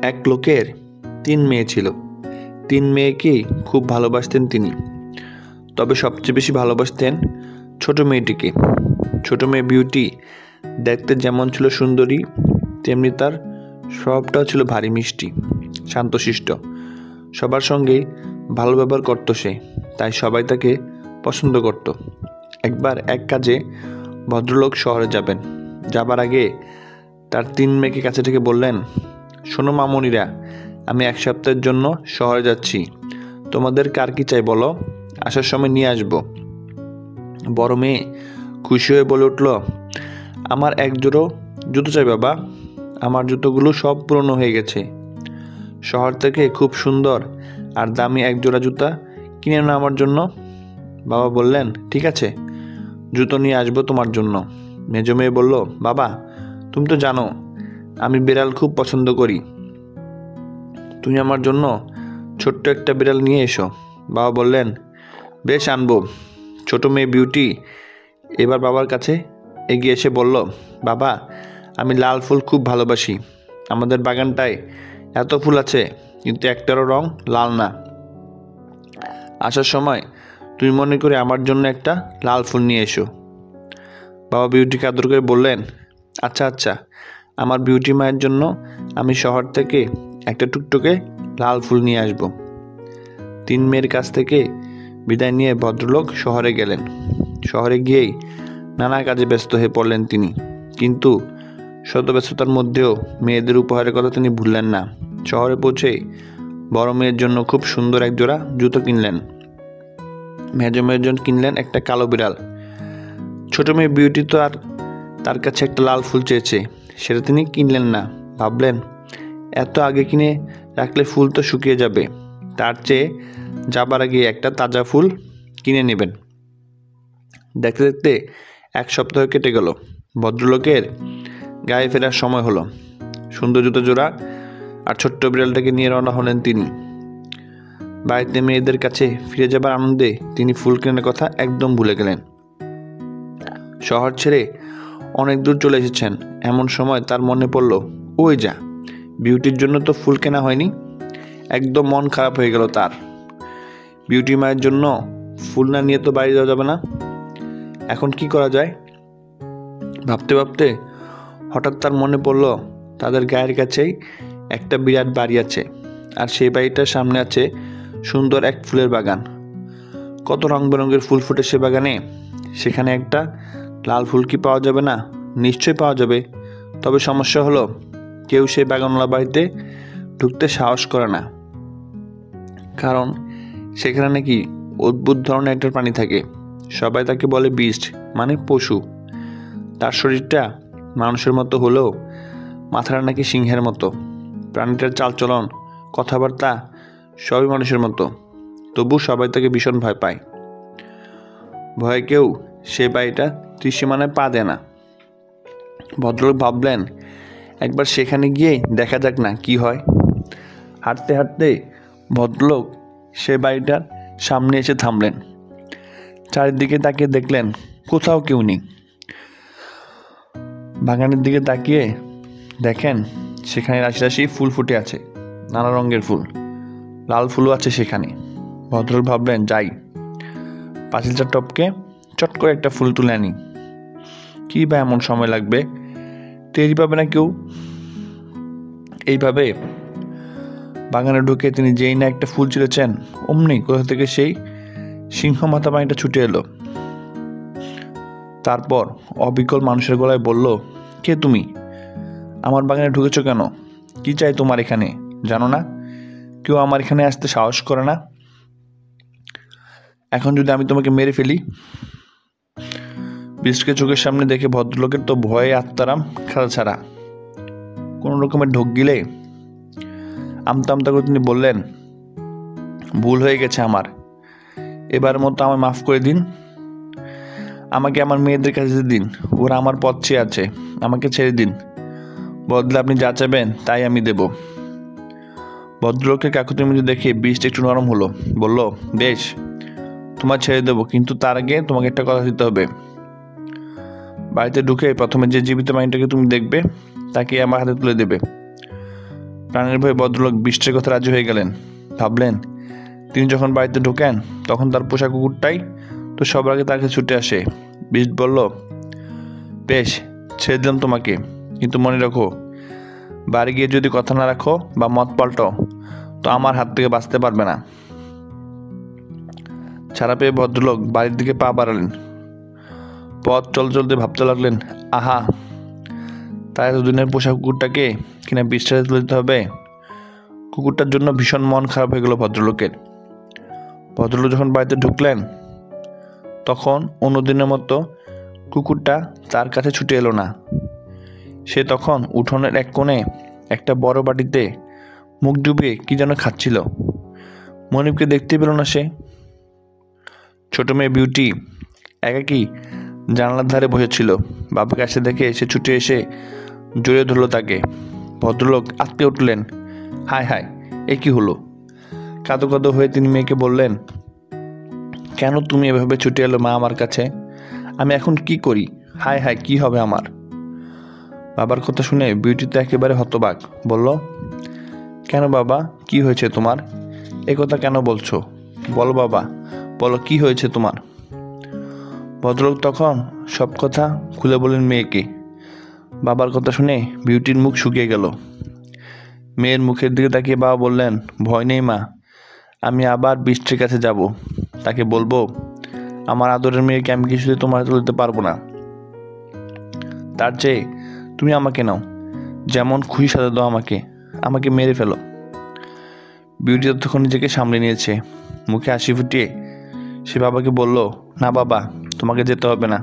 এক লোকের ৩ মেয়ে ছিল। ৩ মেয়েকেই খুব ভালোবাসতেন তিনি। তবে সবচেয়ে বেশি ভালোবাসতেন ছোট মেয়েটিকে। ছোট মেয়ে বিউটি দেখতে যেমন ছিল সুন্দরী, তেমনি তার স্বভাবটাও ছিল ভারী মিষ্টি, শান্তশিষ্ট। সবার সঙ্গেই ভালো ব্যবহার করত সে, তাই সবাই তাকে পছন্দ করত। একবার এক কাজে ভদ্রলোক শহরে যাবেন। যাবার আগে তার ৩ মেয়েকে কাছে থেকে বললেন, শোনো মামুনিরা, আমি ১ সপ্তাহের জন্য শহরে যাচ্ছি। তোমাদের কার কি চাই বলো, আসার সময় নিয়ে আসবো। বড় মেয়ে খুশি হয়ে বলে উঠল, আমার ১ জোড়ো জুতো চাই বাবা, আমার জুতোগুলো সব পুরনো হয়ে গেছে। শহর থেকে খুব সুন্দর আর দামি ১ জোড়া জুতা কিনে আনো আমার জন্য। বাবা বললেন, ঠিক আছে, জুতো নিয়ে আসবো তোমার জন্য। মেজো মেয়ে বলল, বাবা তুমি তো জানো আমি বিড়াল খুব পছন্দ করি, তুমি আমার জন্য ছোট্ট একটা বিড়াল নিয়ে এসো। বাবা বললেন, বেশ আনবো। ছোট মেয়ে বিউটি এবার বাবার কাছে এগিয়ে এসে বলল, বাবা আমি লাল ফুল খুব ভালোবাসি, আমাদের বাগানটায় এত ফুল আছে কিন্তু একটারও রং লাল না। আসার সময় তুমি মনে করে আমার জন্য একটা লাল ফুল নিয়ে এসো। বাবা বিউটিকে আদর করে বললেন, আচ্ছা আচ্ছা, আমার বিউটি মায়ের জন্য আমি শহর থেকে একটা টুকটুকে লাল ফুল নিয়ে আসব। ৩ মেয়ের কাছ থেকে বিদায় নিয়ে ভদ্রলোক শহরে গেলেন। শহরে গিয়েই নানা কাজে ব্যস্ত হয়ে পড়লেন তিনি, কিন্তু শত ব্যস্ততার মধ্যেও মেয়েদের উপহারের কথা তিনি ভুললেন না। শহরে পৌঁছেই বড় মেয়ের জন্য খুব সুন্দর ১ জোড়া জুতো কিনলেন। মেজো মেয়ের জন্য কিনলেন একটা কালো বিড়াল। ছোট মেয়ে বিউটি তো আর তার কাছে একটা লাল ফুল চেয়েছে, সেটা তিনি কিনলেন না। ভাবলেন, এত আগে কিনে রাখলে ফুল তো শুকিয়ে যাবে, তার চেয়ে যাবার আগে একটা তাজা ফুল কিনে নেবেন। দেখতে দেখতে ১ সপ্তাহ কেটে গেল। ভদ্রলোকের গায়ে ফেরার সময় হলো। সুন্দর জুতো জোড়া আর ছোট্ট বিড়ালটাকে নিয়ে রওনা হলেন তিনি। বাড়িতে মেয়েদের কাছে ফিরে যাবার আনন্দে তিনি ফুল কেনার কথা একদম ভুলে গেলেন। শহর ছেড়ে অনেক দূর চলে এসেছেন, এমন সময় তার মনে পড়ল, ওই যা, বিউটির জন্য তো ফুল কেনা হয়নি। একদম মন খারাপ হয়ে গেল তার। বিউটি মায়ের জন্য ফুল না নিয়ে তো বাড়ি যাওয়া যাবে না। এখন কি করা যায়? ভাবতে ভাবতে হঠাৎ তার মনে পড়ল, তাদের গায়ের কাছেই একটা বিরাট বাড়ি আছে, আর সেই বাড়িটার সামনে আছে সুন্দর এক ফুলের বাগান। কত রং বেরঙের ফুল ফুটে সে বাগানে। সেখানে একটা লাল ফুল কি পাওয়া যাবে না? নিশ্চয়ই পাওয়া যাবে। তবে সমস্যা হলো, কেউ সেই বাগানওয়ালা বাড়িতে ঢুকতে সাহস করে না, কারণ সেখানে নাকি অদ্ভুত ধরনের একটা প্রাণী থাকে। সবাই তাকে বলে বিস্ট, মানে পশু। তার শরীরটা মানুষের মতো হলেও মাথাটা নাকি সিংহের মতো। প্রাণীটার চালচলন, কথাবার্তা সবই মানুষের মতো, তবু সবাই তাকে ভীষণ ভয় পায়। ভয়ে কেউ সে বাড়িটা ত্রিসীমানায় পা দেয় না। ভদ্রলোক ভাবলেন, একবার সেখানে গিয়ে দেখা যাক না কি হয়। হাঁটতে হাঁটতে ভদ্রলোক সে বাড়িটার সামনে এসে থামলেন। চারিদিকে তাকিয়ে দেখলেন কোথাও কেউ নেই। বাগানের দিকে তাকিয়ে দেখেন সেখানে রাশি রাশি ফুল ফুটে আছে, নানা রঙের ফুল, লাল ফুলও আছে সেখানে। ভদ্রলোক ভাবলেন, যাই, পাঁচিলটা টপকে চট করে একটা ফুল তুলে আনি। কী বা এমন সময় লাগবে, টেরই পাবে না কেউ। এইভাবে বাগানে ঢুকে তিনি যেই না একটা ফুল ছিঁড়েছেন, অমনি কোথা থেকে সেই সিংহ মাথা পানিটা ছুটে এলো। তারপর অবিকল মানুষের গলায় বলল, কে তুমি? আমার বাগানে ঢুকেছো কেন? কি চাই তোমার এখানে? জানো না কেউ আমার এখানে আসতে সাহস করে না? এখন যদি আমি তোমাকে মেরে ফেলি? বিস্টকে চোখের সামনে দেখে ভদ্রলোকের তো ভয়ে আত্মারাম খাড়া ছাড়া। কোনো রকমের ঢোক গিলে আমতা আমতা করে তিনি বললেন, ভুল হয়ে গেছে আমার, এবার মতো আমায় মাফ করে দিন। আমাকে আমার মেয়েদের কাছে দিন, ওরা আমার পথ চেয়ে আছে, আমাকে ছেড়ে দিন। বদলে আপনি যা চাইবেন তাই আমি দেব। ভদ্রলোকের কাকুতিমিনতি দেখে বিষ্ট একটু নরম হলো, বলল, বেশ, তোমার ছেড়ে দেবো, কিন্তু তার আগে তোমাকে একটা কথা দিতে হবে। বাড়িতে ঢুকে প্রথমে যে জীবিত প্রাণীটাকে তুমি দেখবে তাকে আমার হাতে তুলে দেবে। প্রাণের ভয়ে ভদ্রলোক বৃষ্টির কথা রাজি হয়ে গেলেন। ভাবলেন, তিনি যখন বাড়িতে ঢোকেন তখন তার পোষা কুকুরটাই তো সবার আগে তাকে ছুটে আসে। বৃষ্টি বলল, বেশ, ছেড়ে দিলাম তোমাকে, কিন্তু মনে রাখো, বাড়ি গিয়ে যদি কথা না রাখো বা মত পাল্টাও তো আমার হাত থেকে বাঁচতে পারবে না। ছাড়া পেয়ে ভদ্রলোক বাড়ির দিকে পা বাড়ালেন। পথ চলতে ভাবতে লাগলেন, আহা, তাই এতদিনের পোষা কুকুরটাকে কিনা বিশ্বাসে তুলে দিতে হবে। কুকুরটার জন্য ভীষণ মন খারাপ হয়ে গেল ভদ্রলোকের। ভদ্রলোক যখন বাড়িতে ঢুকলেন তখন অন্যদিনের মতো কুকুরটা তার কাছে ছুটে এলো না। সে তখন উঠোনের এক কোণে একটা বড় বাটিতে মুখ ডুবিয়ে কি যেন খাচ্ছিল। মনিবকে দেখতে পেল না সে। ছোট মেয়ে বিউটি একাকী জানালার ধারে বসেছিল। বাবাকে আসতে দেখে সে ছুটে এসে জড়িয়ে ধরল তাকে। ভদ্রলোক আঁতকে উঠলেন, হায় হায়, এ কি হলো? কাঁদো কাঁদো হয়ে তিনি মেয়েকে বললেন, কেন তুমি এভাবে ছুটে এলো মা আমার কাছে? আমি এখন কি করি? হায় হায়, কি হবে আমার? বাবার কথা শুনে বিউটি তো একেবারে হতবাক। বলল, কেন বাবা, কি হয়েছে তোমার? এ কথা কেন বলছো? বলো বাবা, বলো, কি হয়েছে তোমার? ভদ্রলোক তখন সব কথা খুলে বললেন মেয়েকে। বাবার কথা শুনে বিউটির মুখ শুকিয়ে গেল। মেয়ের মুখের দিকে তাকিয়ে বাবা বললেন, ভয় নেই মা, আমি আবার বৃষ্টির কাছে যাব। তাকে বলবো, আমার আদরের মেয়েকে আমি কিছুতে তোমার হাতে দিতে পারবো না। তার চেয়ে তুমি আমাকে নাও, যেমন খুশি সাজা দাও আমাকে মেরে ফেলো। বিউটি ততক্ষণ নিজেকে সামলে নিয়েছে। মুখে হাসি ফুটিয়ে সে বাবাকে বলল, না বাবা, তোমাকে যেতে হবে না,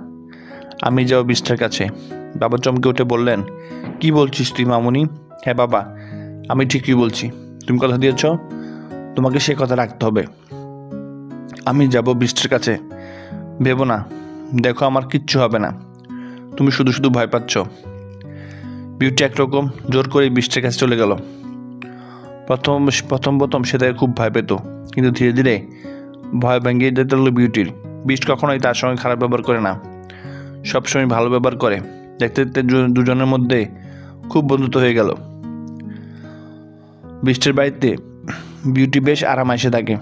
আমি যাও বৃষ্টির কাছে। বাবা চমকে উঠে বললেন, কি বলছিস তুই মামুনি? হ্যাঁ বাবা, আমি ঠিকই বলছি। তুমি কথা দিয়েছ, তোমাকে সে কথা রাখতে হবে। আমি যাব বৃষ্টির কাছে। ভেবো না, দেখো আমার কিচ্ছু হবে না, তুমি শুধু শুধু ভয় পাচ্ছ। বিউটি একরকম জোর করে বৃষ্টির কাছে চলে গেল। প্রথম সে তাকে খুব ভয় পেত, কিন্তু ধীরে ধীরে ভয় ভেঙে যেতে লাগলো বিউটির। বৃষ্টি কখনোই তার সঙ্গে খারাপ ব্যবহার করে না, সবসময় ভালো ব্যবহার করে। দেখতে দেখতে দুজনের মধ্যে খুব বন্ধুত্ব হয়ে গেল। বৃষ্টির বাড়িতে বিউটি বেশ আরাম এসে থাকে।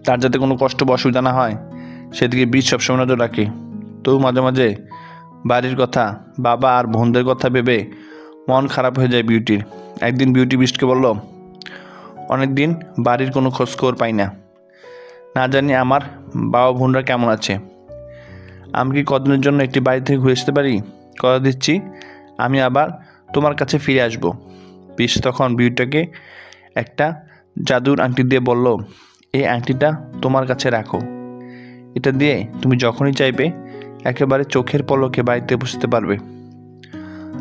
তার যাতে কোনো কষ্ট বা অসুবিধা না হয় সেদিকে বৃষ্টি সবসময় নজর রাখে। তবু মাঝে মাঝে বাড়ির কথা, বাবা আর বোনদের কথা ভেবে মন খারাপ হয়ে যায় বিউটির। একদিন বিউটি বৃষ্টিকে বলল, অনেকদিন বাড়ির কোনো খোঁজখবর পাই না, না জানি আমার বাবা বোনরা কেমন আছে। আমি কি কদিনের জন্য একটি বাড়ি থেকে ঘুরে আসতে পারি? কথা দিচ্ছি আমি আবার তোমার কাছে ফিরে আসব। বৃষ্টি তখন বিউটিকে একটা জাদুর আংটি দিয়ে বলল, এই আংটিটা তোমার কাছে রাখো, এটা দিয়ে তুমি যখনই চাইবে একেবারে চোখের পলকে বাড়িতে বসতে পারবে,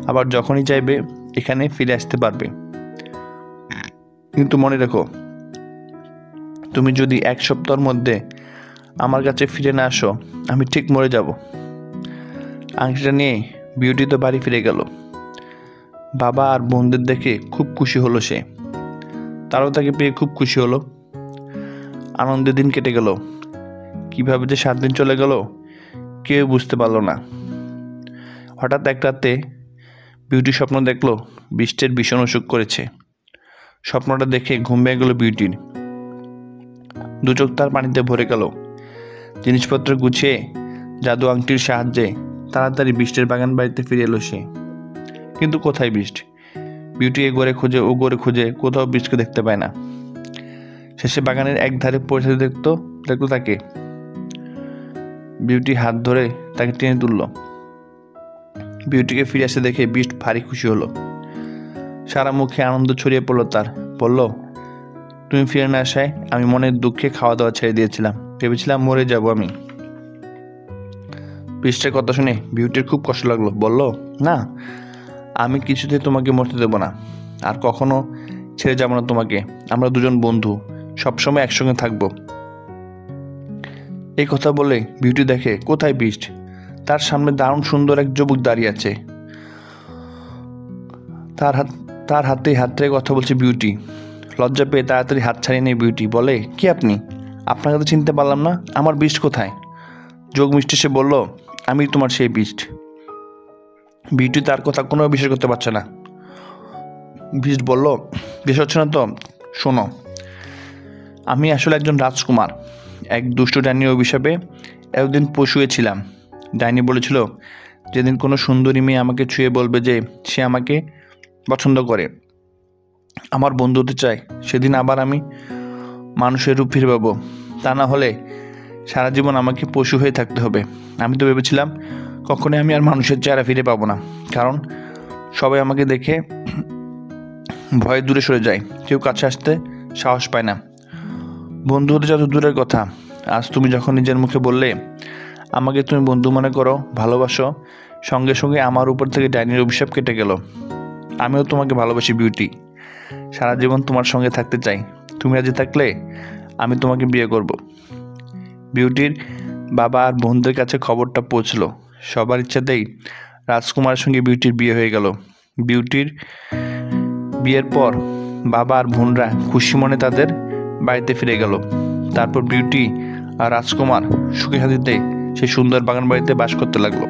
আবার যখনই চাইবে এখানে ফিরে আসতে পারবে। কিন্তু মনে রেখো, তুমি যদি 1 সপ্তাহের মধ্যে আমার কাছে ফিরে না আসো আমি ঠিক মরে যাব। আংটিটা নিয়ে বিউটি তো বাড়ি ফিরে গেল। বাবা আর বোনদের দেখে খুব খুশি হলো সে, তারাও তাকে পেয়ে খুব খুশি হলো। আনন্দের দিন কেটে গেল। কিভাবে যে 7 দিন চলে গেল কেউ বুঝতে পারল না। হঠাৎ এক রাতে বিউটি স্বপ্ন দেখলো বৃষ্টির ভীষণ অসুখ করেছে। স্বপ্নটা দেখে ঘুম ভেঙে গেল বিউটির। 2 চোখ তার পানিতে ভরে গেল। জিনিসপত্র গুছিয়ে জাদু আংটির সাহায্যে তাড়াতাড়ি বৃষ্টির বাগান বাড়িতে ফিরে এলো সে। কিন্তু কোথায় বৃষ্টি? বিউটি এ ঘরে খুঁজে ও ঘরে খুঁজে কোথাও বৃষ্টিকে দেখতে পায় না। শেষে বাগানের এক ধারে পৌঁছে দেখতো তাকে। বিউটি হাত ধরে তাকে টেনে তুলল। বিউটিকে ফিরে আসতে দেখে বৃষ্টি ভারী খুশি হলো। সারা মুখে আনন্দ ছড়িয়ে পড়লো তার। বলল, তুমি ফিরে না আসায় আমি মনের দুঃখে খাওয়া দাওয়া ছেড়ে দিয়েছিলাম, ভেবেছিলাম মরে যাব আমি। বৃষ্টির কথা শুনে বিউটির খুব কষ্ট লাগলো। বলল, না, আমি কিছুতেই তোমাকে মরতে দেব না, আর কখনো ছেড়ে যাব না তোমাকে। আমরা দুজন বন্ধু, সবসময় একসঙ্গে থাকবো। এই কথা বলে বিউটি দেখে কোথায় বৃষ্টি, তার সামনে দারুণ সুন্দর এক যুবক দাঁড়িয়ে আছে। তার হাতেই হাত রেখে কথা বলছে বিউটি। লজ্জা পেয়ে তাড়াতাড়ি হাত ছাড়িয়ে নেয় বিউটি। বলে, কি আপনি? আপনাকে তো চিনতে পারলাম না, আমার বৃষ্টি কোথায়? যোগ মিষ্টি সে বলল, আমি তোমার সেই বৃষ্টি। বিউটি তার কথা কোনো বিশ্বাস করতে পারছে না। বিস্ট বলল, বেশ হচ্ছে না তো, শোনো, আমি আসলে একজন রাজকুমার, এক দুষ্ট ডাইনির অভিশাপে এতদিন পশুয়েছিলাম। ডাইনি বলেছিল, যেদিন কোনো সুন্দরী মেয়ে আমাকে ছুঁয়ে বলবে যে সে আমাকে পছন্দ করে, আমার বন্ধু হতে চায়, সেদিন আবার আমি মানুষের রূপ ফিরে পাবো। তা না হলে সারা জীবন আমাকে পশু হয়ে থাকতে হবে। আমি তো ভেবেছিলাম কখনোই আমি আর মানুষের চেহারা ফিরে পাবো না, কারণ সবাই আমাকে দেখে ভয়ে দূরে সরে যায়, কেউ কাছে আসতে সাহস পায় না। বন্ধু হতে যত দূরের কথা, আজ তুমি যখন নিজের মুখে বললে আমাকে তুমি বন্ধু মনে করো, ভালোবাসো, সঙ্গে সঙ্গে আমার উপর থেকে ডাইনির অভিশাপ কেটে গেল। আমিও তোমাকে ভালোবাসি বিউটি, সারা জীবন তোমার সঙ্গে থাকতে চাই। তুমি রাজি থাকলে আমি তোমাকে বিয়ে করব। বিউটির বাবা আর বোনদের কাছে খবরটা পৌঁছলো। সবার ইচ্ছাতেই রাজকুমারের সঙ্গে বিউটির বিয়ে হয়ে গেল। বিউটির বিয়ের পর বাবা আর বোনরা খুশি মনে তাদের বাড়িতে ফিরে গেল। তারপর বিউটি আর রাজকুমার সুখে শান্তিতে সেই সুন্দর বাগান বাড়িতে বাস করতে লাগলো।